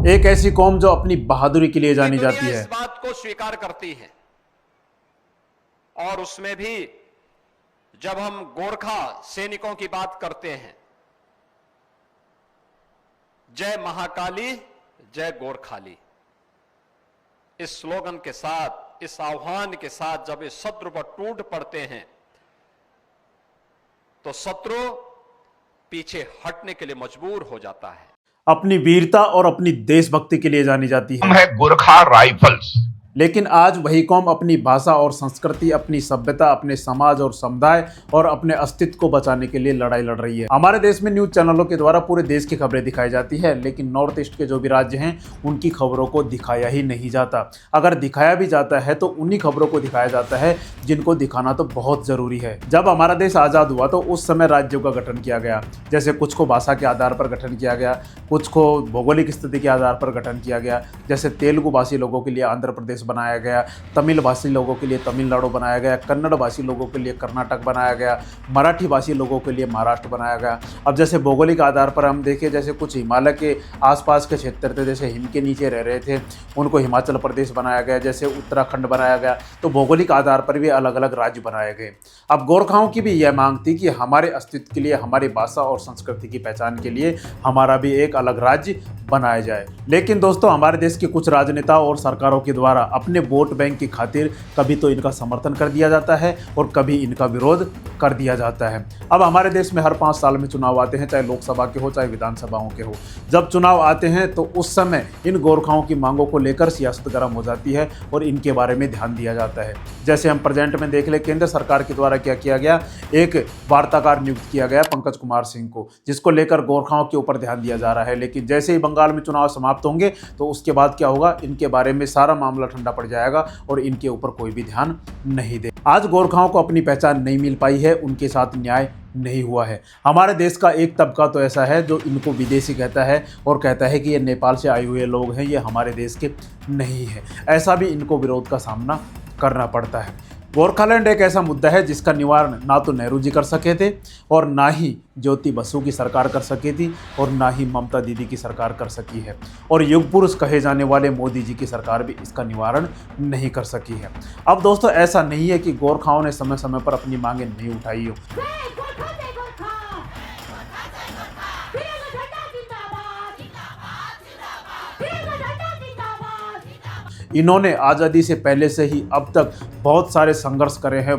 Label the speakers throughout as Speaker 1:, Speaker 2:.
Speaker 1: एक ऐसी कौम जो अपनी बहादुरी के लिए जानी जाती है।
Speaker 2: इस बात को स्वीकार करती है और उसमें भी जब हम गोरखा सैनिकों की बात करते हैं, जय महाकाली जय गोरखाली, इस स्लोगन के साथ, इस आह्वान के साथ जब इस शत्रु पर टूट पड़ते हैं तो शत्रु पीछे हटने के लिए मजबूर हो जाता है।
Speaker 1: अपनी वीरता और अपनी देशभक्ति के लिए जानी जाती है।
Speaker 3: हम है गोरखा राइफल्स।
Speaker 1: लेकिन आज वही कौम अपनी भाषा और संस्कृति, अपनी सभ्यता, अपने समाज और समुदाय और अपने अस्तित्व को बचाने के लिए लड़ाई लड़ रही है। हमारे देश में न्यूज चैनलों के द्वारा पूरे देश की खबरें दिखाई जाती है, लेकिन नॉर्थ ईस्ट के जो भी राज्य हैं उनकी खबरों को दिखाया ही नहीं जाता। अगर दिखाया भी जाता है तो उन्हीं खबरों को दिखाया जाता है जिनको दिखाना तो बहुत जरूरी है। जब हमारा देश आज़ाद हुआ तो उस समय राज्यों का गठन किया गया, जैसे कुछ को भाषा के आधार पर गठन किया गया, कुछ को भौगोलिक स्थिति के आधार पर गठन किया गया। जैसे तेलुगु भाषी लोगों के लिए आंध्र प्रदेश बनाया गया, तमिल भाषी लोगों के लिए तमिलनाडु बनाया गया, कन्नड़ भाषी लोगों के लिए कर्नाटक बनाया गया, मराठी भाषी लोगों के लिए महाराष्ट्र बनाया गया। अब जैसे भौगोलिक आधार पर हम देखें, जैसे कुछ हिमालय के आसपास के क्षेत्र थे, जैसे हिम के नीचे रह रहे थे, उनको हिमाचल प्रदेश बनाया गया, जैसे उत्तराखंड बनाया गया। तो भौगोलिक आधार पर भी अलग अलग राज्य बनाए गए। अब गोरखाओं की भी यह मांग थी कि हमारे अस्तित्व के लिए, हमारी भाषा और संस्कृति की पहचान के लिए हमारा भी एक अलग राज्य बनाया जाए। लेकिन दोस्तों, हमारे देश के कुछ राजनेताओं और सरकारों के द्वारा अपने वोट बैंक की खातिर कभी तो इनका समर्थन कर दिया जाता है और कभी इनका विरोध कर दिया जाता है। अब हमारे देश में हर 5 साल में चुनाव आते हैं, चाहे लोकसभा के हो चाहे विधानसभाओं के हो। जब चुनाव आते हैं तो उस समय इन गोरखाओं की मांगों को लेकर सियासत गर्म हो जाती है और इनके बारे में ध्यान दिया जाता है। जैसे हम प्रेजेंट में देख ले, केंद्र सरकार के द्वारा क्या किया गया, एक वार्ताकार नियुक्त किया गया पंकज कुमार सिंह को, जिसको लेकर गोरखाओं के ऊपर ध्यान दिया जा रहा है। लेकिन जैसे ही बंगाल में चुनाव समाप्त होंगे तो उसके बाद क्या होगा, इनके बारे में सारा मामला ठंडा पड़ जाएगा और इनके ऊपर कोई भी ध्यान नहीं दे। आज गोरखाओं को अपनी पहचान नहीं मिल पाई है, उनके साथ न्याय नहीं हुआ है। हमारे देश का एक तबका तो ऐसा है जो इनको विदेशी कहता है और कहता है कि ये नेपाल से आए हुए लोग हैं, ये हमारे देश के नहीं है। ऐसा भी इनको विरोध का सामना करना पड़ता है। गोरखालैंड एक ऐसा मुद्दा है जिसका निवारण ना तो नेहरू जी कर सके थे और ना ही ज्योति बसु की सरकार कर सकी थी और ना ही ममता दीदी की सरकार कर सकी है, और युग पुरुष कहे जाने वाले मोदी जी की सरकार भी इसका निवारण नहीं कर सकी है। अब दोस्तों, ऐसा नहीं है कि गोरखाओं ने समय समय पर अपनी मांगें नहीं उठाई हो। इन्होंने आज़ादी से पहले से ही अब तक बहुत सारे संघर्ष करे हैं।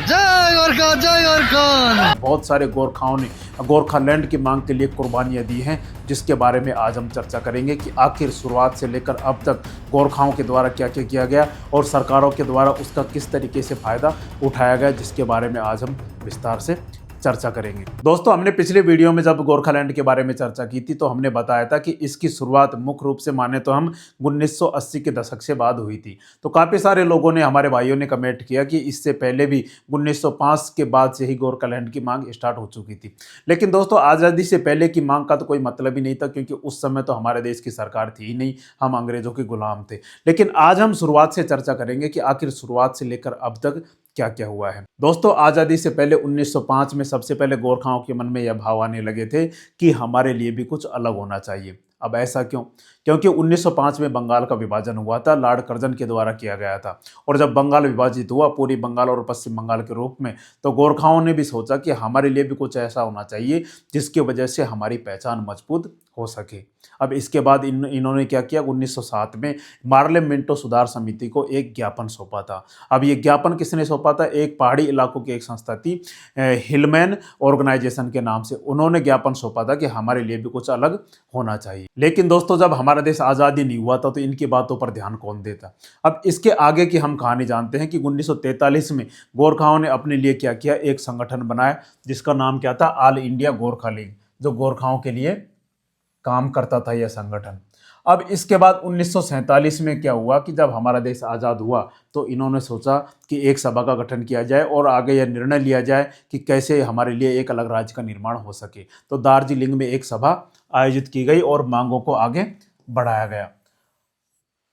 Speaker 4: जय गोरखा जय गोरखा।
Speaker 1: बहुत सारे गोरखाओं ने गोरखालैंड की मांग के लिए कुर्बानियां दी हैं, जिसके बारे में आज हम चर्चा करेंगे कि आखिर शुरुआत से लेकर अब तक गोरखाओं के द्वारा क्या क्या किया गया और सरकारों के द्वारा उसका किस तरीके से फ़ायदा उठाया गया, जिसके बारे में आज हम विस्तार से चर्चा करेंगे। दोस्तों, हमने पिछले वीडियो में जब गोरखालैंड के बारे में चर्चा की थी तो हमने बताया था कि इसकी शुरुआत मुख्य रूप से माने तो हम 1980 के दशक से बाद हुई थी। तो काफ़ी सारे लोगों ने, हमारे भाइयों ने कमेंट किया कि इससे पहले भी 1905 के बाद से ही गोरखालैंड की मांग स्टार्ट हो चुकी थी। लेकिन दोस्तों, आज़ादी से पहले की मांग का तो कोई मतलब ही नहीं था, क्योंकि उस समय तो हमारे देश की सरकार थी ही नहीं, हम अंग्रेजों के गुलाम थे। लेकिन आज हम शुरुआत से चर्चा करेंगे कि आखिर शुरुआत से लेकर अब तक क्या क्या हुआ है। दोस्तों, आज़ादी से पहले 1905 में सबसे पहले गोरखाओं के मन में यह भाव आने लगे थे कि हमारे लिए भी कुछ अलग होना चाहिए। अब ऐसा क्यों? क्योंकि 1905 में बंगाल का विभाजन हुआ था, लॉर्ड कर्जन के द्वारा किया गया था। और जब बंगाल विभाजित हुआ पूरी बंगाल और पश्चिम बंगाल के रूप में, तो गोरखाओं ने भी सोचा कि हमारे लिए भी कुछ ऐसा होना चाहिए जिसकी वजह से हमारी पहचान मजबूत हो सके। अब इसके बाद इन्होंने क्या किया, 1907 में मार्ले मिंटो सुधार समिति को एक ज्ञापन सौंपा था। अब ये ज्ञापन किसने सौंपा था? एक पहाड़ी इलाकों की एक संस्था थी, हिलमैन ऑर्गेनाइजेशन के नाम से। उन्होंने ज्ञापन सौंपा था कि हमारे लिए भी कुछ अलग होना चाहिए। लेकिन दोस्तों, जब हमारा देश आज़ादी नहीं हुआ था तो इनकी बातों पर ध्यान कौन देता। अब इसके आगे की हम कहानी जानते हैं कि 1943 में गोरखाओं ने अपने लिए क्या किया, एक संगठन बनाया जिसका नाम क्या था, ऑल इंडिया गोरखा लीग, जो गोरखाओं के लिए काम करता था यह संगठन। अब इसके बाद 1947 में क्या हुआ कि जब हमारा देश आज़ाद हुआ तो इन्होंने सोचा कि एक सभा का गठन किया जाए और आगे यह निर्णय लिया जाए कि कैसे हमारे लिए एक अलग राज्य का निर्माण हो सके। तो दार्जिलिंग में एक सभा आयोजित की गई और मांगों को आगे बढ़ाया गया।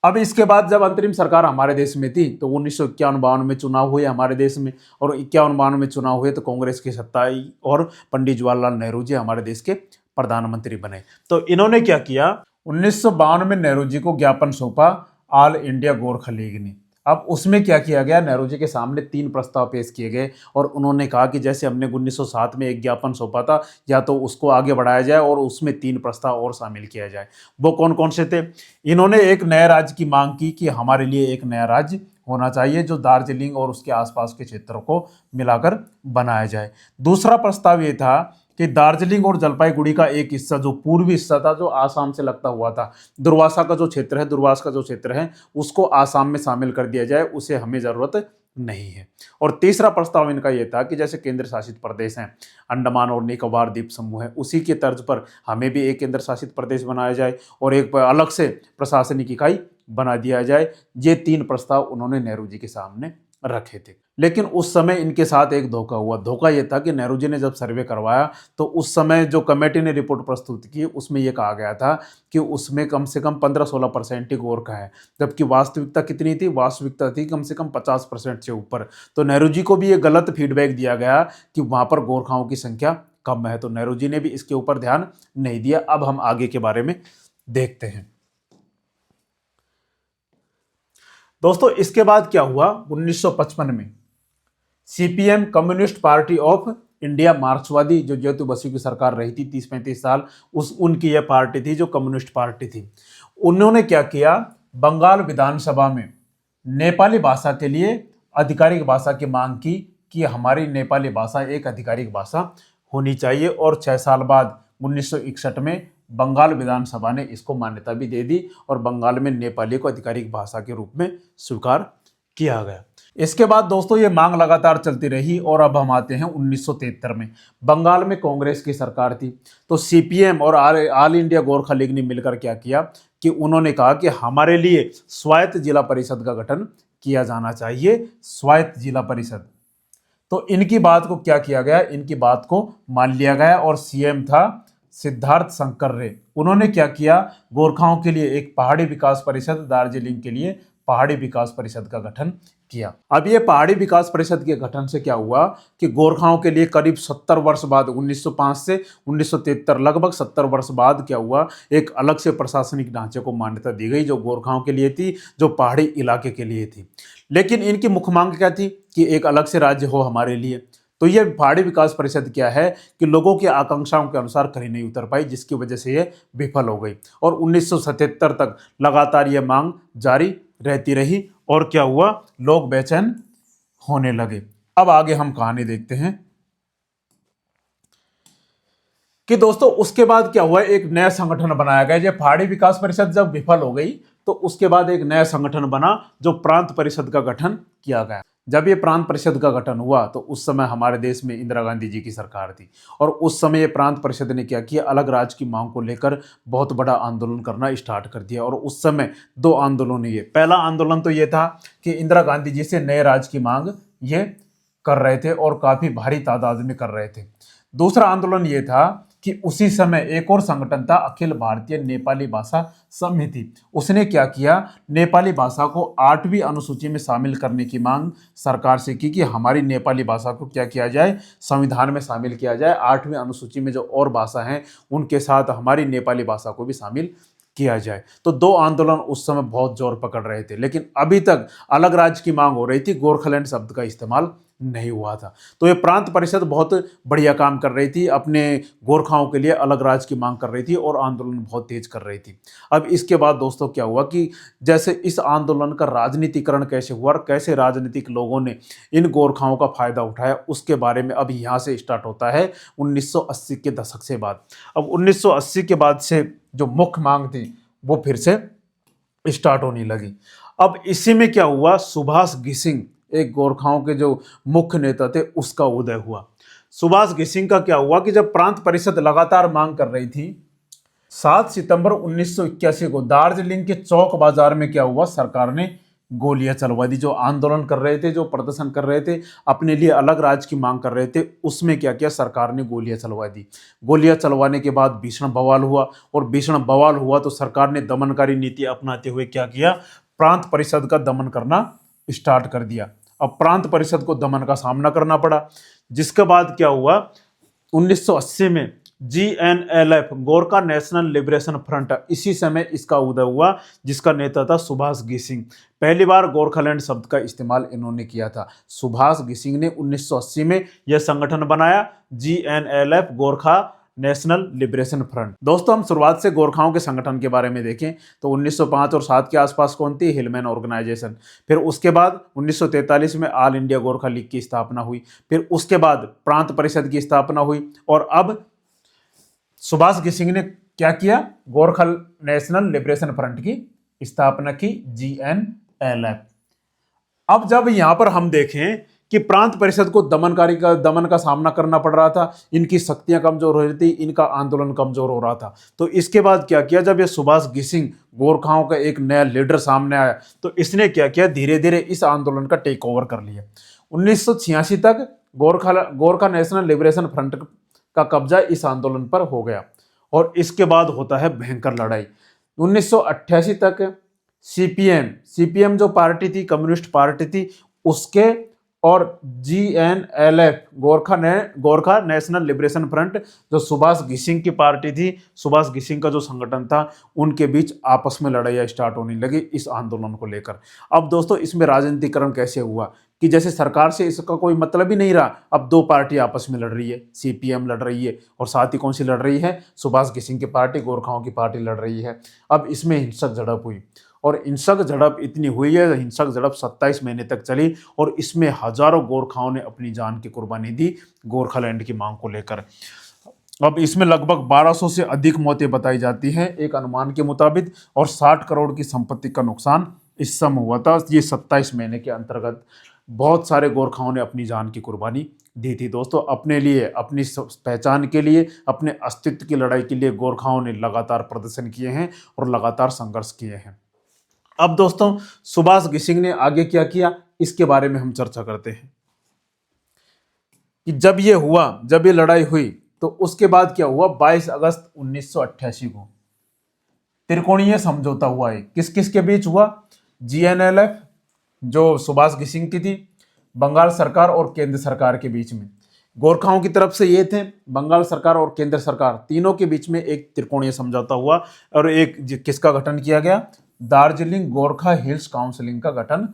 Speaker 1: अब इसके बाद जब अंतरिम सरकार हमारे देश में थी तो 1951-52 में चुनाव हुए हमारे देश में, और 51-52 में चुनाव हुए तो कांग्रेस की सत्ता आई और पंडित जवाहरलाल नेहरू जी हमारे देश के प्रधानमंत्री बने। तो इन्होंने क्या किया, 1952 में नेहरू जी को ज्ञापन सौंपा ऑल इंडिया गोरखा लीग ने। अब उसमें क्या किया गया, नेहरू जी के सामने 3 प्रस्ताव पेश किए गए और उन्होंने कहा कि जैसे हमने 1907 में एक ज्ञापन सौंपा था, या तो उसको आगे बढ़ाया जाए और उसमें 3 प्रस्ताव और शामिल किया जाए। वो कौन कौन से थे? इन्होंने एक नए राज्य की मांग की कि हमारे लिए एक नया राज्य होना चाहिए जो दार्जिलिंग और उसके आसपास के क्षेत्रों को मिलाकर बनाया जाए। दूसरा प्रस्ताव ये था कि दार्जिलिंग और जलपाईगुड़ी का एक हिस्सा, जो पूर्वी हिस्सा था, जो आसाम से लगता हुआ था, दुर्वासा का जो क्षेत्र है, दूरवास का जो क्षेत्र है, उसको आसाम में शामिल कर दिया जाए, उसे हमें ज़रूरत नहीं है। और तीसरा प्रस्ताव इनका यह था कि जैसे केंद्र शासित प्रदेश हैं, अंडमान और निकोबार द्वीप समूह है, उसी के तर्ज पर हमें भी एक केंद्र शासित प्रदेश बनाया जाए और एक अलग से प्रशासनिक इकाई बना दिया जाए। ये 3 प्रस्ताव उन्होंने नेहरू जी के सामने रखे थे। लेकिन उस समय इनके साथ एक धोखा हुआ। धोखा यह था कि नेहरू जी ने जब सर्वे करवाया तो उस समय जो कमेटी ने रिपोर्ट प्रस्तुत की उसमें यह कहा गया था कि उसमें कम से कम 15-16% ही गोरखा है, जबकि वास्तविकता कितनी थी? वास्तविकता थी कम से कम 50% से ऊपर। तो नेहरू जी को भी ये गलत फीडबैक दिया गया कि वहाँ पर गोरखाओं की संख्या कम है, तो नेहरू जी ने भी इसके ऊपर ध्यान नहीं दिया। अब हम आगे के बारे में देखते हैं। दोस्तों, इसके बाद क्या हुआ, 1955 में CPM communist party of India, मार्क्सवादी, जो ज्योति बसु की सरकार रही थी 30-35 साल, उनकी यह पार्टी थी जो कम्युनिस्ट पार्टी थी। उन्होंने क्या किया, बंगाल विधानसभा में नेपाली भाषा के लिए आधिकारिक भाषा की मांग की कि हमारी नेपाली भाषा एक आधिकारिक भाषा होनी चाहिए। और 6 साल बाद 1961 में बंगाल विधानसभा ने इसको मान्यता भी दे दी और बंगाल में नेपाली को आधिकारिक भाषा के रूप में स्वीकार किया गया। इसके बाद दोस्तों ये मांग लगातार चलती रही और अब हम आते हैं 1973 में। बंगाल में कांग्रेस की सरकार थी, तो सीपीएम और ऑल इंडिया गोरखा लीग ने मिलकर क्या किया कि उन्होंने कहा कि हमारे लिए स्वायत्त जिला परिषद का गठन किया जाना चाहिए, स्वायत्त जिला परिषद। तो इनकी बात को क्या किया गया, इनकी बात को मान लिया गया और सीएम था सिद्धार्थ शंकर रे। उन्होंने क्या किया, गोरखाओं के लिए एक पहाड़ी विकास परिषद, दार्जिलिंग के लिए पहाड़ी विकास परिषद का गठन किया। अब ये पहाड़ी विकास परिषद के गठन से क्या हुआ कि गोरखाओं के लिए करीब 70 वर्ष बाद, 1905 से 1973, लगभग 70 वर्ष बाद क्या हुआ, एक अलग से प्रशासनिक ढांचे को मान्यता दी गई जो गोरखाओं के लिए थी, जो पहाड़ी इलाके के लिए थी। लेकिन इनकी मुख्य मांग क्या थी कि एक अलग से राज्य हो हमारे लिए। तो ये पहाड़ी विकास परिषद क्या है कि लोगों की आकांक्षाओं के अनुसार खरी नहीं उतर पाई, जिसकी वजह से ये विफल हो गई और 1977 तक लगातार ये मांग जारी रहती रही और क्या हुआ, लोग बेचैन होने लगे। अब आगे हम कहानी देखते हैं कि दोस्तों उसके बाद क्या हुआ, एक नया संगठन बनाया गया। ये पहाड़ी विकास परिषद जब विफल हो गई तो उसके बाद एक नया संगठन बना जो प्रांत परिषद का गठन किया गया। जब ये प्रांत परिषद का गठन हुआ तो उस समय हमारे देश में इंदिरा गांधी जी की सरकार थी और उस समय ये प्रांत परिषद ने क्या किया, अलग राज्य की मांग को लेकर बहुत बड़ा आंदोलन करना स्टार्ट कर दिया। और उस समय 2 आंदोलन ये, पहला आंदोलन तो ये था कि इंदिरा गांधी जी से नए राज्य की मांग ये कर रहे थे और काफ़ी भारी तादाद में कर रहे थे। दूसरा आंदोलन ये था कि उसी समय एक और संगठन था, अखिल भारतीय नेपाली भाषा समिति। उसने क्या किया, नेपाली भाषा को 8वीं अनुसूची में शामिल करने की मांग सरकार से की कि हमारी नेपाली भाषा को क्या किया जाए, संविधान में शामिल किया जाए। 8वीं अनुसूची में जो और भाषा हैं उनके साथ हमारी नेपाली भाषा को भी शामिल किया जाए। तो 2 आंदोलन उस समय बहुत जोर पकड़ रहे थे, लेकिन अभी तक अलग राज्य की मांग हो रही थी, गोरखालैंड शब्द का इस्तेमाल नहीं हुआ था। तो ये प्रांत परिषद बहुत बढ़िया काम कर रही थी, अपने गोरखाओं के लिए अलग राज्य की मांग कर रही थी और आंदोलन बहुत तेज कर रही थी। अब इसके बाद दोस्तों क्या हुआ कि जैसे इस आंदोलन का राजनीतिकरण कैसे हुआ और कैसे राजनीतिक लोगों ने इन गोरखाओं का फायदा उठाया, उसके बारे में अब यहाँ से स्टार्ट होता है 1980 के दशक से बाद। अब 1980 के बाद से जो मुख्य मांग थी वो फिर से स्टार्ट होने लगी। अब इसी में क्या हुआ, सुभाष घिसिंग, एक गोरखाओं के जो मुख्य नेता थे, उसका उदय हुआ। सुभाष घिसिंग का क्या हुआ कि जब प्रांत परिषद लगातार मांग कर रही थी, 7 सितंबर 1981 को दार्जिलिंग के चौक बाजार में क्या हुआ, सरकार ने गोलियां चलवा दी। जो आंदोलन कर रहे थे, जो प्रदर्शन कर रहे थे, अपने लिए अलग राज्य की मांग कर रहे थे, उसमें क्या किया, सरकार ने गोलियां चलवा दी। गोलियां चलवाने के बाद भीषण बवाल हुआ, और भीषण बवाल हुआ तो सरकार ने दमनकारी नीति अपनाते हुए क्या किया, प्रांत परिषद का दमन करना स्टार्ट कर दिया। अब प्रांत परिषद को दमन का सामना करना पड़ा, जिसके बाद क्या हुआ, 1980 में GNLF, Gorkha national liberation front, इसी समय इसका उदय हुआ, जिसका नेता था सुभाष घिसिंग। पहली बार गोरखालैंड शब्द का इस्तेमाल इन्होंने किया था। सुभाष घिसिंग ने 1980 में यह संगठन बनाया, GNLF, Gorkha national liberation front. दोस्तों, हम शुरुआत से गोरखाओं के संगठन के बारे में देखें तो 1905 और 7 के आसपास कौन थी, हिलमैन ऑर्गेनाइजेशन। फिर उसके बाद 1943 में ऑल इंडिया गोरखा लीग की स्थापना हुई। फिर उसके बाद प्रांत परिषद की स्थापना हुई, और अब सुभाष घिसिंग ने क्या किया, गोरखा नेशनल लिबरेशन फ्रंट की स्थापना की, GNLF। अब जब यहां पर हम देखें कि प्रांत परिषद को दमन का सामना करना पड़ रहा था, इनकी शक्तियां कमजोर हो रही थी, इनका आंदोलन कमजोर हो रहा था, तो इसके बाद क्या किया, जब ये सुभाष घिसिंग गोरखाओं का एक नया लीडर सामने आया, तो इसने क्या किया, धीरे धीरे इस आंदोलन का टेक ओवर कर लिया। 1986 तक गोरखा नेशनल लिबरेशन फ्रंट का कब्जा इस आंदोलन पर हो गया, और इसके बाद होता है भयंकर लड़ाई। 1988 तक सीपीएम जो पार्टी थी, कम्युनिस्ट पार्टी थी, उसके और GNLF, Gorkha national liberation front, जो सुभाष घिसिंग की पार्टी थी, सुभाष घिसिंग का जो संगठन था, उनके बीच आपस में लड़ाइयाँ स्टार्ट होने लगी इस आंदोलन को लेकर। अब दोस्तों, इसमें राजनीतिकरण कैसे हुआ कि जैसे सरकार से इसका कोई मतलब ही नहीं रहा, अब दो पार्टी आपस में लड़ रही है, CPM लड़ रही है, और साथ ही कौन सी लड़ रही है, सुभाष घिसिंग की पार्टी, गोरखाओं की पार्टी लड़ रही है। अब इसमें हिंसक झड़प हुई, और हिंसक झड़प इतनी हुई है, हिंसक झड़प 27 महीने तक चली, और इसमें हजारों गोरखाओं ने अपनी जान की कुर्बानी दी गोरखालैंड की मांग को लेकर। अब इसमें लगभग 1200 से अधिक मौतें बताई जाती हैं एक अनुमान के मुताबिक, और 60 करोड़ की संपत्ति का नुकसान इस समय हुआ था। ये 27 महीने के अंतर्गत बहुत सारे गोरखाओं ने अपनी जान की कुर्बानी दी थी। दोस्तों, अपने लिए, अपनी पहचान के लिए, अपने अस्तित्व की लड़ाई के लिए गोरखाओं ने लगातार प्रदर्शन किए हैं और लगातार संघर्ष किए हैं। अब दोस्तों, सुभाष घिसिंग ने आगे क्या किया, इसके बारे में हम चर्चा करते हैं कि जब ये लड़ाई हुई, तो उसके बाद क्या हुआ, 22 अगस्त 1988 को त्रिकोणीय समझौता हुआ है। किस किस के बीच हुआ, GNLF जो सुभाष घिसिंग की थी, बंगाल सरकार और केंद्र सरकार के बीच में। गोरखाओं की तरफ से ये थे, बंगाल सरकार और केंद्र सरकार, तीनों के बीच में एक त्रिकोणीय समझौता हुआ, और एक किसका गठन किया गया, दार्जिलिंग गोरखा हिल्स काउंसिलिंग का गठन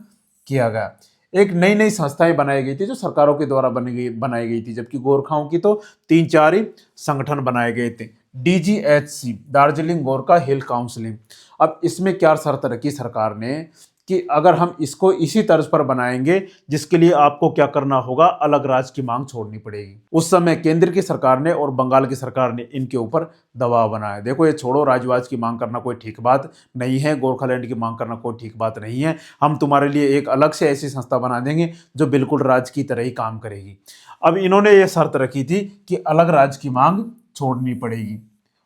Speaker 1: किया गया। एक नई नई संस्थाएं बनाई गई थी जो सरकारों के द्वारा बनाई गई थी, जबकि गोरखाओं की तो 3-4 ही संगठन बनाए गए थे। DGHC, दार्जिलिंग गोरखा हिल काउंसिलिंग। अब इसमें क्या शर्त रखी सरकार ने कि अगर हम इसको इसी तर्ज पर बनाएंगे, जिसके लिए आपको क्या करना होगा, अलग राज्य की मांग छोड़नी पड़ेगी। उस समय केंद्र की सरकार ने और बंगाल की सरकार ने इनके ऊपर दबाव बनाया। देखो, ये छोड़ो, राज्यवाद की मांग करना कोई ठीक बात नहीं है, गोरखालैंड की मांग करना कोई ठीक बात नहीं है, हम तुम्हारे लिए एक अलग से ऐसी संस्था बना देंगे जो बिल्कुल राज्य की तरह ही काम करेगी। अब इन्होंने ये शर्त रखी थी कि अलग राज्य की मांग छोड़नी पड़ेगी,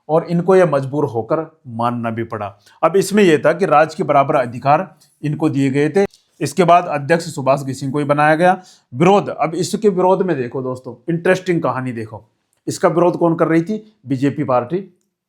Speaker 1: और इनको यह मजबूर होकर मानना भी पड़ा। अब इसमें यह था कि राज्य के बराबर अधिकार इनको दिए गए थे। इसके बाद अध्यक्ष सुभाष घिसिंग को ही बनाया गया। विरोध, अब इसके विरोध में देखो दोस्तों, इंटरेस्टिंग कहानी देखो, इसका विरोध कौन कर रही थी, बीजेपी पार्टी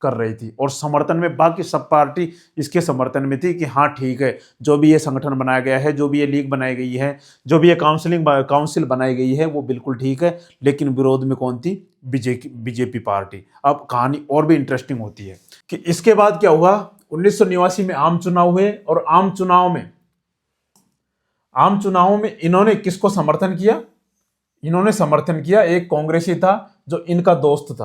Speaker 1: कर रही थी, और समर्थन में बाकी सब पार्टी इसके समर्थन में थी कि हाँ ठीक है, जो भी ये संगठन बनाया गया है, जो भी ये लीग बनाई गई है, जो भी ये काउंसिल बनाई गई है, वो बिल्कुल ठीक है। लेकिन विरोध में कौन थी, बीजेपी पार्टी। अब कहानी और भी इंटरेस्टिंग होती है कि इसके बाद क्या हुआ, 1989 में आम चुनाव हुए, और आम चुनावों में इन्होंने किसको समर्थन किया, इन्होंने समर्थन किया एक कांग्रेसी था जो इनका दोस्त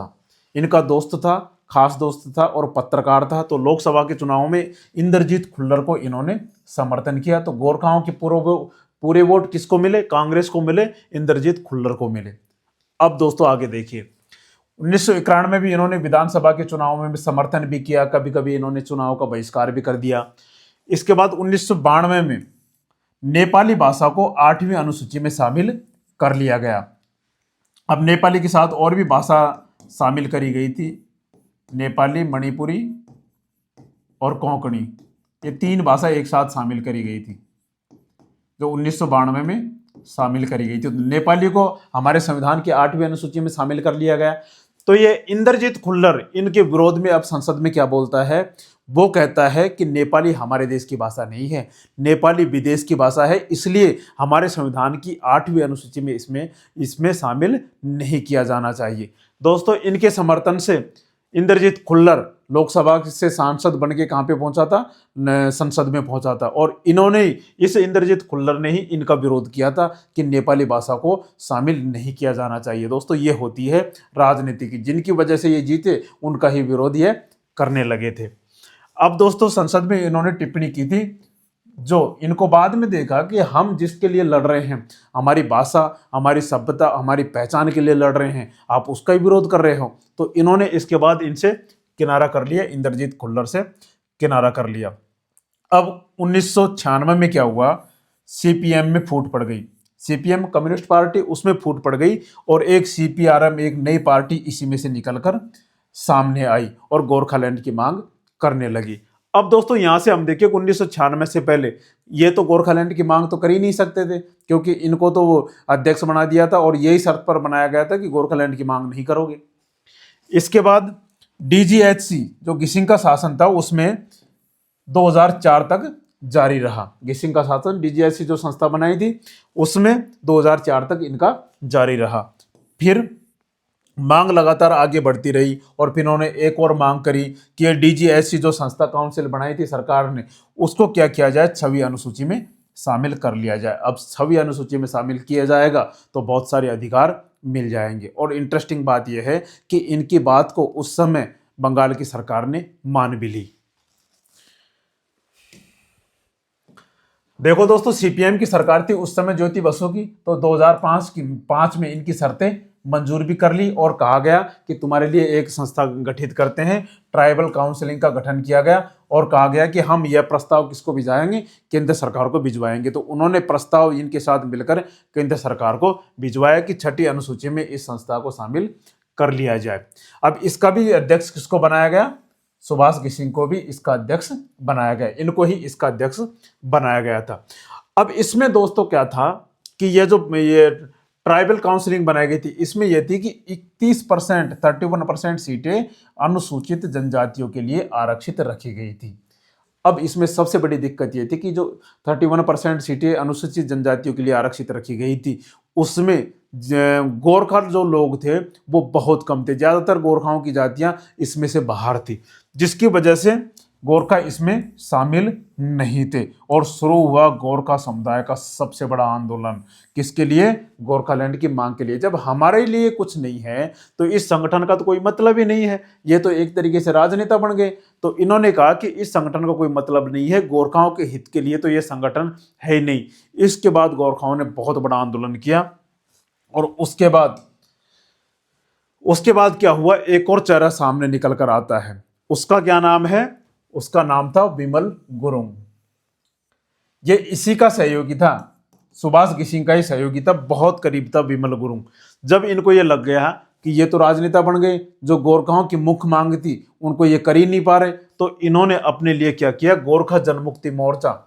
Speaker 1: था, खास दोस्त था और पत्रकार था। तो लोकसभा के चुनावों में इंद्रजीत खुल्लर को इन्होंने समर्थन किया। तो गोरखाओं के पूरे वोट किसको मिले, कांग्रेस को मिले, इंद्रजीत खुल्लर को मिले। अब दोस्तों आगे देखिए, 1991 में भी इन्होंने विधानसभा के चुनाव में भी समर्थन भी किया, कभी कभी इन्होंने चुनाव का बहिष्कार भी कर दिया। इसके बाद 1992 में नेपाली भाषा को 8वीं अनुसूची में शामिल कर लिया गया। अब नेपाली के साथ और भी भाषा शामिल करी गई थी, नेपाली, मणिपुरी और कोंकणी, ये 3 भाषा एक साथ शामिल करी गई थी। जो 1992 में शामिल करी गई थी। नेपाली को हमारे संविधान की 8वीं अनुसूची में शामिल कर लिया गया। तो ये इंद्रजीत खुल्लर इनके विरोध में अब संसद में क्या बोलता है, वो कहता है कि नेपाली हमारे देश की भाषा नहीं है, नेपाली विदेश की भाषा है, इसलिए हमारे संविधान की 8वीं अनुसूची में इसमें शामिल नहीं किया जाना चाहिए। दोस्तों, इनके समर्थन से इंद्रजीत खुल्लर लोकसभा से सांसद बन के कहाँ पे पहुंचा था, संसद में पहुंचा था। और इन्होंने इस इंद्रजीत खुल्लर ने ही इनका विरोध किया था कि नेपाली भाषा को शामिल नहीं किया जाना चाहिए। दोस्तों, ये होती है राजनीति की, जिनकी वजह से ये जीते उनका ही विरोध ये करने लगे थे। अब दोस्तों, संसद में इन्होंने टिप्पणी की थी, जो इनको बाद में देखा कि हम जिसके लिए लड़ रहे हैं, हमारी भाषा, हमारी सभ्यता, हमारी पहचान के लिए लड़ रहे हैं, आप उसका ही विरोध कर रहे हो। तो इन्होंने इसके बाद इनसे किनारा कर लिया, इंद्रजीत खुल्लर से किनारा कर लिया। अब 1996 में क्या हुआ, सीपीएम में फूट पड़ गई। सीपीएम कम्युनिस्ट पार्टी, उसमें फूट पड़ गई और एक सीपीआरएम, एक नई पार्टी इसी में से निकलकर सामने आई और गोरखालैंड की मांग करने लगी। अब दोस्तों, यहां से हम देखिए 1996 से पहले ये तो गोरखालैंड की मांग तो कर ही नहीं सकते थे, क्योंकि इनको तो वो अध्यक्ष बना दिया था और यही शर्त पर बनाया गया था कि गोरखालैंड की मांग नहीं करोगे। इसके बाद डीजीएचसी जो गिसिंग का शासन था, उसमें 2004 तक जारी रहा। गिसिंग का शासन, डीजीएचसी जो संस्था बनाई थी, उसमें 2004 तक इनका जारी रहा। फिर मांग लगातार आगे बढ़ती रही और फिर उन्होंने एक और मांग करी कि ये डीजीएचसी जो संस्था काउंसिल बनाई थी सरकार ने, उसको क्या किया जाए, 6वीं अनुसूची में शामिल कर लिया जाए। अब 6वीं अनुसूची में शामिल किया जाएगा तो बहुत सारे अधिकार मिल जाएंगे। और इंटरेस्टिंग बात यह है कि इनकी बात को उस समय बंगाल की सरकार ने मान भी ली। देखो दोस्तों, सीपीएम की सरकार थी उस समय ज्योति बसु की, तो 2005 में इनकी शर्तें मंजूर भी कर ली और कहा गया कि तुम्हारे लिए एक संस्था गठित करते हैं। ट्राइबल काउंसिलिंग का गठन किया गया और कहा गया कि हम यह प्रस्ताव किसको भिजवाएंगे, केंद्र सरकार को भिजवाएंगे। तो उन्होंने प्रस्ताव इनके साथ मिलकर केंद्र सरकार को भिजवाया कि 6ठी अनुसूची में इस संस्था को शामिल कर लिया जाए। अब इसका भी अध्यक्ष किसको बनाया गया, सुभाष गिसिंग को भी इसका अध्यक्ष बनाया गया, इनको ही इसका अध्यक्ष बनाया गया था। अब इसमें दोस्तों क्या था कि ये ट्राइबल काउंसिलिंग बनाई गई थी, इसमें यह थी कि 31% सीटें अनुसूचित जनजातियों के लिए आरक्षित रखी गई थी। अब इसमें सबसे बड़ी दिक्कत यह थी कि जो 31% सीटें अनुसूचित जनजातियों के लिए आरक्षित रखी गई थी, उसमें गोरखा जो लोग थे वो बहुत कम थे। ज़्यादातर गोरखाओं की जातियां इसमें से बाहर थी, जिसकी वजह से गोरखा इसमें शामिल नहीं थे। और शुरू हुआ गोरखा समुदाय का सबसे बड़ा आंदोलन, किसके लिए, गोरखालैंड की मांग के लिए। जब हमारे लिए कुछ नहीं है तो इस संगठन का तो कोई मतलब ही नहीं है, ये तो एक तरीके से राजनेता बन गए। तो इन्होंने कहा कि इस संगठन का कोई मतलब नहीं है, गोरखाओं के हित के लिए तो ये संगठन है ही नहीं। इसके बाद गोरखाओं ने बहुत बड़ा आंदोलन किया और उसके बाद क्या हुआ, एक और चेहरा सामने निकल कर आता है। उसका क्या नाम है, उसका नाम था विमल गुरुंग। ये इसी का सहयोगी था, सुभाष गिसिंग का ही सहयोगी था, बहुत करीब था विमल गुरुंग। जब इनको ये लग गया कि ये तो राजनेता बन गए, जो गोरखाओं की मुख्य मांग थी उनको ये कर ही नहीं पा रहे, तो इन्होंने अपने लिए क्या किया, गोरखा जनमुक्ति मोर्चा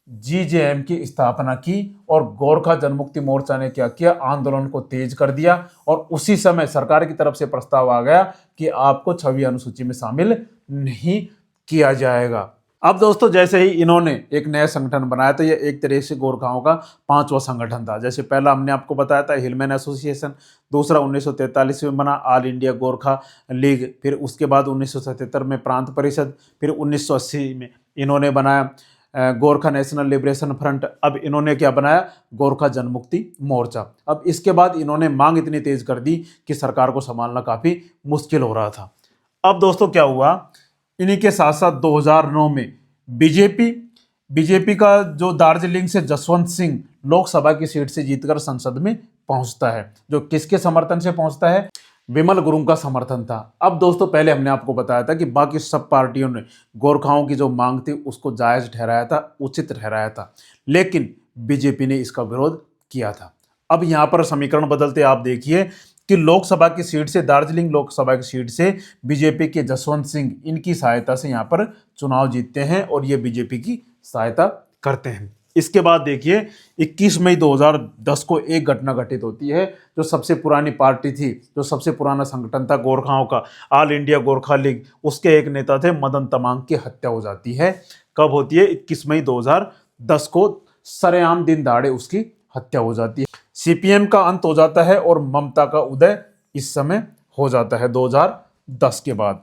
Speaker 1: जीजेएम की स्थापना की। और गोरखा जनमुक्ति मोर्चा ने क्या किया, आंदोलन को तेज कर दिया। और उसी समय सरकार की तरफ से प्रस्ताव आ गया कि आपको 6वीं अनुसूची में शामिल नहीं किया जाएगा। अब दोस्तों, जैसे ही इन्होंने एक नया संगठन बनाया, तो ये एक तरह से गोरखाओं का 5वां संगठन था। जैसे पहला हमने आपको बताया था हिलमैन एसोसिएशन, दूसरा 1943 में बना ऑल इंडिया गोरखा लीग, फिर उसके बाद 1977 में प्रांत परिषद, फिर 1980 में इन्होंने बनाया गोरखा नेशनल लिबरेशन फ्रंट। अब इन्होंने क्या बनाया, गोरखा जनमुक्ति मोर्चा। अब इसके बाद इन्होंने मांग इतनी तेज कर दी कि सरकार को संभालना काफ़ी मुश्किल हो रहा था। अब दोस्तों क्या हुआ, इन्हीं के साथ साथ 2009 में बीजेपी का जो दार्जिलिंग से जसवंत सिंह लोकसभा की सीट से जीतकर संसद में पहुंचता है, जो किसके समर्थन से पहुंचता है, विमल गुरुंग का समर्थन था। अब दोस्तों, पहले हमने आपको बताया था कि बाकी सब पार्टियों ने गोरखाओं की जो मांग थी उसको जायज ठहराया था, उचित ठहराया था, लेकिन बीजेपी ने इसका विरोध किया था। अब यहाँ पर समीकरण बदलते आप देखिए कि लोकसभा की सीट से, दार्जिलिंग लोकसभा की सीट से बीजेपी के जसवंत सिंह इनकी सहायता से यहाँ पर चुनाव जीतते हैं और ये बीजेपी की सहायता करते हैं। इसके बाद देखिए 21 मई 2010 को एक घटना घटित होती है। जो सबसे पुरानी पार्टी थी, जो सबसे पुराना संगठन था गोरखाओं का, ऑल इंडिया गोरखा लीग, उसके एक नेता थे मदन तमांग की हत्या हो जाती है। कब होती है? 21 मई 2010 को सरेआम दिन दहाड़े उसकी हत्या हो जाती है। सीपीएम का अंत हो जाता है और ममता का उदय इस समय हो जाता है 2010 के बाद।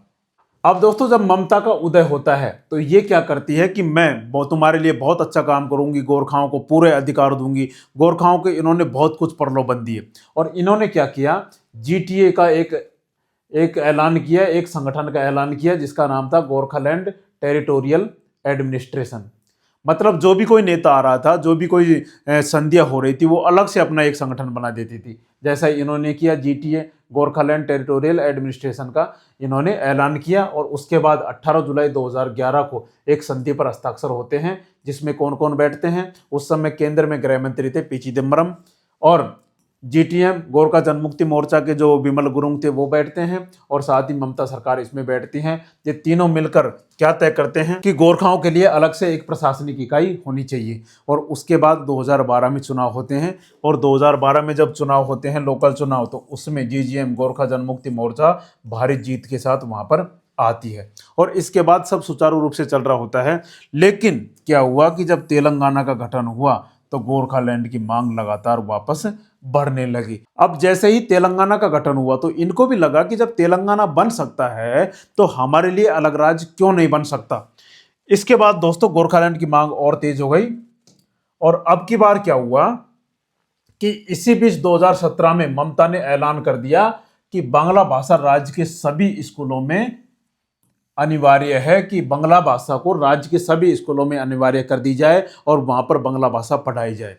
Speaker 1: अब दोस्तों जब ममता का उदय होता है तो ये क्या करती है कि मैं तुम्हारे लिए बहुत अच्छा काम करूंगी, गोरखाओं को पूरे अधिकार दूंगी। गोरखाओं के इन्होंने बहुत कुछ प्रलोभन दिए और इन्होंने क्या किया, जीटीए का एक ऐलान किया, एक संगठन का ऐलान किया जिसका नाम था गोरखालैंड टेरिटोरियल एडमिनिस्ट्रेशन। मतलब जो भी कोई नेता आ रहा था, जो भी कोई संधियां हो रही थी, वो अलग से अपना एक संगठन बना देती थी। जैसा इन्होंने किया, जीटीए गोरखालैंड टेरिटोरियल एडमिनिस्ट्रेशन का इन्होंने ऐलान किया और उसके बाद 18 जुलाई 2011 को एक संधि पर हस्ताक्षर होते हैं जिसमें कौन कौन बैठते हैं। उस समय केंद्र में गृह मंत्री थे पी चिदम्बरम और जीटीएम गोरखा जनमुक्ति मोर्चा के जो विमल गुरुंग थे वो बैठते हैं और साथ ही ममता सरकार इसमें बैठती हैं। ये तीनों मिलकर क्या तय करते हैं कि गोरखाओं के लिए अलग से एक प्रशासनिक इकाई होनी चाहिए। और उसके बाद 2012 में चुनाव होते हैं और 2012 में जब चुनाव होते हैं, लोकल चुनाव, तो उसमें जीजीएम गोरखा जनमुक्ति मोर्चा भारी जीत के साथ वहां पर आती है और इसके बाद सब सुचारू रूप से चल रहा होता है। लेकिन क्या हुआ कि जब तेलंगाना का गठन हुआ तो गोरखालैंड की मांग लगातार वापस बढ़ने लगी। अब जैसे ही तेलंगाना का गठन हुआ तो इनको भी लगा कि जब तेलंगाना बन सकता है तो हमारे लिए अलग राज्य क्यों नहीं बन सकता। इसके बाद दोस्तों गोरखालैंड की मांग और तेज हो गई और अब की बार क्या हुआ कि इसी बीच 2017 में ममता ने ऐलान कर दिया कि बांग्ला भाषा राज्य के सभी स्कूलों में अनिवार्य है, कि बांग्ला भाषा को राज्य के सभी स्कूलों में अनिवार्य कर दी जाए और वहां पर बांग्ला भाषा पढ़ाई जाए।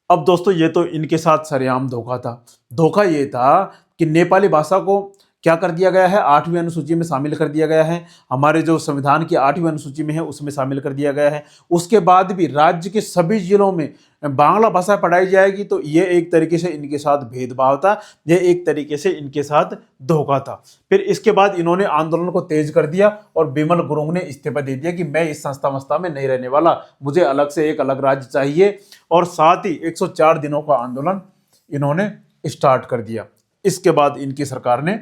Speaker 1: अब दोस्तों ये तो इनके साथ सरेआम धोखा था। धोखा ये था कि नेपाली भाषा को क्या कर दिया गया है, 8वीं अनुसूची में शामिल कर दिया गया है, हमारे जो संविधान की 8वीं अनुसूची में है उसमें शामिल कर दिया गया है। उसके बाद भी राज्य के सभी जिलों में बांग्ला भाषा पढ़ाई जाएगी, तो ये एक तरीके से इनके साथ भेदभाव था, ये एक तरीके से इनके साथ धोखा था। फिर इसके बाद इन्होंने आंदोलन को तेज कर दिया और बिमल गुरुंग ने इस्तीफा दे दिया कि मैं इस संस्था मस्ता में नहीं रहने वाला, मुझे अलग से एक अलग राज्य चाहिए। और साथ ही 104 दिनों का आंदोलन इन्होंने स्टार्ट कर दिया। इसके बाद इनकी सरकार ने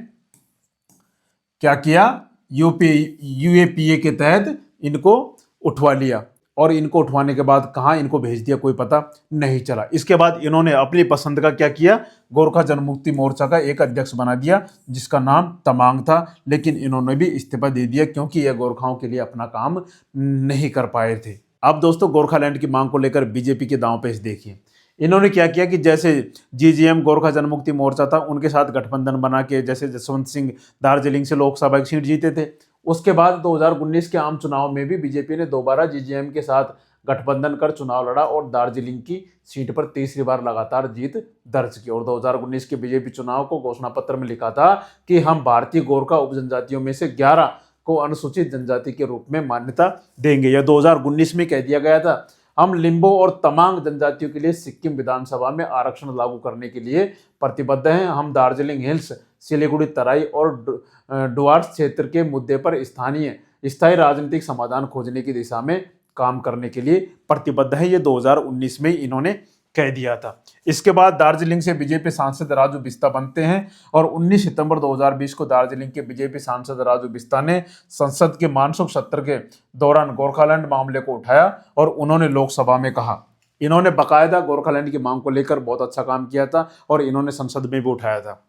Speaker 1: क्या किया, यूएपीए के तहत इनको उठवा लिया और इनको उठवाने के बाद कहाँ इनको भेज दिया कोई पता नहीं चला। इसके बाद इन्होंने अपनी पसंद का क्या किया, गोरखा जनमुक्ति मोर्चा का एक अध्यक्ष बना दिया जिसका नाम तमांग था, लेकिन इन्होंने भी इस्तीफा दे दिया क्योंकि यह गोरखाओं के लिए अपना काम नहीं कर पाए थे। अब दोस्तों गोरखालैंड की मांग को लेकर बीजेपी के दांव पेच देखिए। इन्होंने क्या किया कि जैसे जीजीएम गोरखा जनमुक्ति मोर्चा था उनके साथ गठबंधन बना के जैसे जसवंत सिंह दार्जिलिंग से लोकसभा की सीट जीते थे, उसके बाद 2019 के आम चुनाव में भी बीजेपी ने दोबारा जीजीएम के साथ गठबंधन कर चुनाव लड़ा और दार्जिलिंग की सीट पर तीसरी बार लगातार जीत दर्ज की। और 2019 के बीजेपी चुनाव को घोषणा पत्र में लिखा था कि हम भारतीय गोरखा उपजनजातियों में से 11 को अनुसूचित जनजाति के रूप में मान्यता देंगे। यह 2019 में कह दिया गया था। हम लिम्बो और तमांग जनजातियों के लिए सिक्किम विधानसभा में आरक्षण लागू करने के लिए प्रतिबद्ध हैं। हम दार्जिलिंग हिल्स, सिलीगुड़ी तराई और डुआर्स क्षेत्र के मुद्दे पर स्थायी राजनीतिक समाधान खोजने की दिशा में काम करने के लिए प्रतिबद्ध है। ये 2019 में इन्होंने कह दिया था। इसके बाद दार्जिलिंग से बीजेपी सांसद राजू बिस्ता बनते हैं और 19 सितंबर 2020 को दार्जिलिंग के बीजेपी सांसद राजू बिस्ता ने संसद के मानसून सत्र के दौरान गोरखालैंड मामले को उठाया और उन्होंने लोकसभा में कहा। इन्होंने बाकायदा गोरखालैंड की मांग को लेकर बहुत अच्छा काम किया था और इन्होंने संसद में भी उठाया था।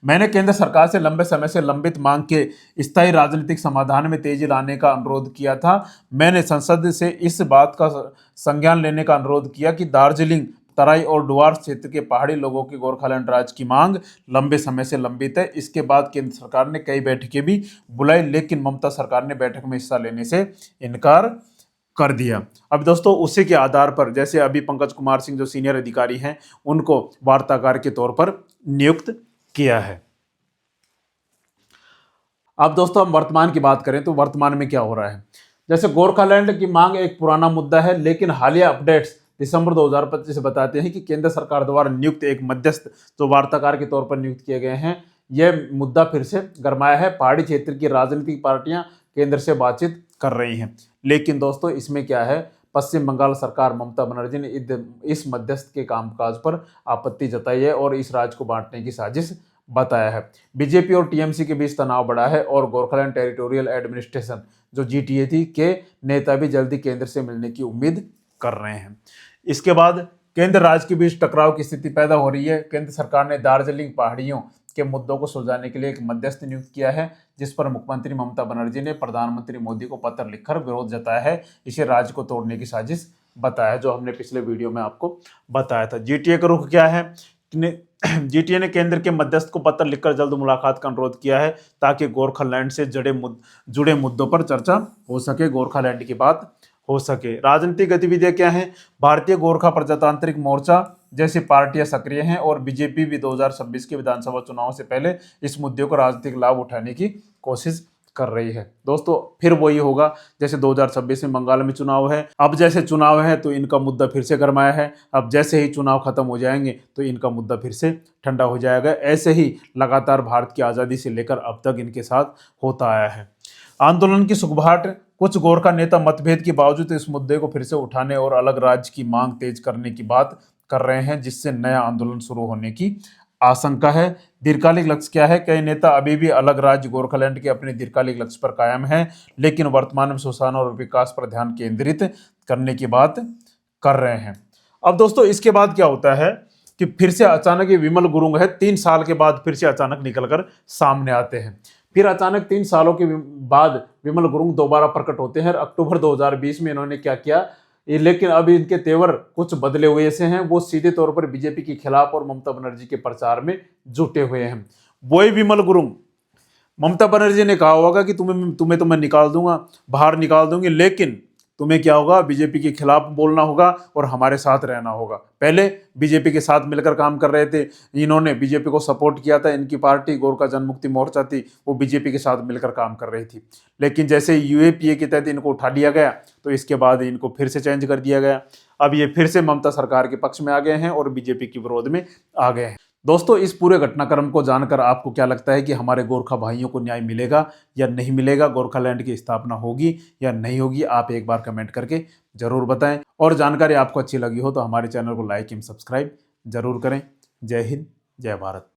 Speaker 1: मैंने केंद्र सरकार से लंबे समय से लंबित मांग के स्थायी राजनीतिक समाधान में तेजी लाने का अनुरोध किया था। मैंने संसद से इस बात का संज्ञान लेने का अनुरोध किया कि दार्जिलिंग, तराई और डुआर्स क्षेत्र के पहाड़ी लोगों की गोरखालैंड राज्य की मांग लंबे समय से लंबित है। इसके बाद केंद्र सरकार ने कई बैठकें भी बुलाई, लेकिन ममता सरकार ने बैठक में हिस्सा लेने से इनकार कर दिया। अब दोस्तों उसी के आधार पर जैसे अभी पंकज कुमार सिंह जो सीनियर अधिकारी हैं उनको वार्ताकार के तौर पर नियुक्त किया है। अब दोस्तों हम वर्तमान की बात करें तो वर्तमान में क्या हो रहा है। जैसे गोरखालैंड की मांग एक पुराना मुद्दा है, लेकिन हालिया अपडेट्स दिसंबर 2025 से बताते हैं कि केंद्र सरकार द्वारा नियुक्त एक मध्यस्थ जो वार्ताकार के तौर पर नियुक्त किए गए हैं, यह मुद्दा फिर से गरमाया है। पहाड़ी क्षेत्र की राजनीतिक पार्टियां केंद्र से बातचीत कर रही हैं, लेकिन दोस्तों इसमें क्या है, पश्चिम बंगाल सरकार ममता बनर्जी ने इस मध्यस्थ के कामकाज पर आपत्ति जताई है और इस राज्य को बांटने की साजिश बताया है। बीजेपी और टीएमसी के बीच तनाव बढ़ा है और गोरखालैंड टेरिटोरियल एडमिनिस्ट्रेशन जो जीटीए थी के नेता भी जल्दी केंद्र से मिलने की उम्मीद कर रहे हैं। इसके बाद केंद्र राज्य के बीच टकराव की स्थिति पैदा हो रही है। केंद्र सरकार ने दार्जिलिंग पहाड़ियों के मुद्दों को सुलझाने के लिए एक मध्यस्थ नियुक्त किया है, जिस पर मुख्यमंत्री ममता बनर्जी ने प्रधानमंत्री मोदी को पत्र लिखकर विरोध जताया है। इसे राज्य को तोड़ने की साजिश बताया, जो हमने पिछले वीडियो में आपको बताया था। जीटीए का रुख क्या है? जीटीए ने केंद्र के मध्यस्थ को पत्र लिखकर जल्द मुलाकात का अनुरोध किया है ताकि गोरखालैंड से जुड़े मुद्दों पर चर्चा हो सके, गोरखालैंड की बात हो सके। राजनीतिक गतिविधियां क्या हैं? भारतीय गोरखा प्रजातांत्रिक मोर्चा जैसी पार्टियां सक्रिय हैं और बीजेपी भी 2026 के विधानसभा चुनाव से पहले इस मुद्दे को राजनीतिक लाभ उठाने की कोशिश कर रही है। दोस्तों फिर वही होगा जैसे 2026 में बंगाल में चुनाव है। अब जैसे चुनाव है तो इनका मुद्दा फिर से गरमाया है। अब जैसे ही चुनाव खत्म हो जाएंगे तो इनका मुद्दा फिर से ठंडा हो जाएगा। ऐसे ही लगातार भारत की आज़ादी से लेकर अब तक इनके साथ होता आया है। आंदोलन की सुखबुहाट। कुछ गोरखा नेता मतभेद के बावजूद इस मुद्दे को फिर से उठाने और अलग राज्य की मांग तेज करने की बात कर रहे हैं, जिससे नया आंदोलन शुरू होने की आशंका है। दीर्घकालिक लक्ष्य क्या है? कई नेता अभी भी अलग राज्य गोरखालैंड के अपने दीर्घकालिक लक्ष्य पर कायम हैं, लेकिन वर्तमान में सुशासन और विकास पर ध्यान केंद्रित करने की बात कर रहे हैं। अब दोस्तों इसके बाद क्या होता है कि फिर से अचानक ये विमल गुरुंग है, 3 साल के बाद फिर से अचानक निकलकर सामने आते हैं। फिर अचानक 3 सालों के बाद विमल गुरुंग दोबारा प्रकट होते हैं। अक्टूबर 2020 में इन्होंने क्या किया, लेकिन अब इनके तेवर कुछ बदले हुए से हैं। वो सीधे तौर पर बीजेपी के खिलाफ और ममता बनर्जी के प्रचार में जुटे हुए हैं। वही विमल गुरुंग, ममता बनर्जी ने कहा होगा कि तुम्हें तो मैं निकाल दूंगा, बाहर निकाल दूंगी, लेकिन तुम्हें क्या होगा, बीजेपी के खिलाफ बोलना होगा और हमारे साथ रहना होगा। पहले बीजेपी के साथ मिलकर काम कर रहे थे, इन्होंने बीजेपी को सपोर्ट किया था। इनकी पार्टी गोरखा जनमुक्ति मोर्चा थी, वो बीजेपी के साथ मिलकर काम कर रही थी। लेकिन जैसे यूएपीए के तहत इनको उठा लिया गया तो इसके बाद इनको फिर से चेंज कर दिया गया। अब ये फिर से ममता सरकार के पक्ष में आ गए हैं और बीजेपी के विरोध में आ गए हैं। दोस्तों इस पूरे घटनाक्रम को जानकर आपको क्या लगता है कि हमारे गोरखा भाइयों को न्याय मिलेगा या नहीं मिलेगा? गोरखालैंड की स्थापना होगी या नहीं होगी? आप एक बार कमेंट करके जरूर बताएं। और जानकारी आपको अच्छी लगी हो तो हमारे चैनल को लाइक एवं सब्सक्राइब जरूर करें। जय हिंद, जय भारत।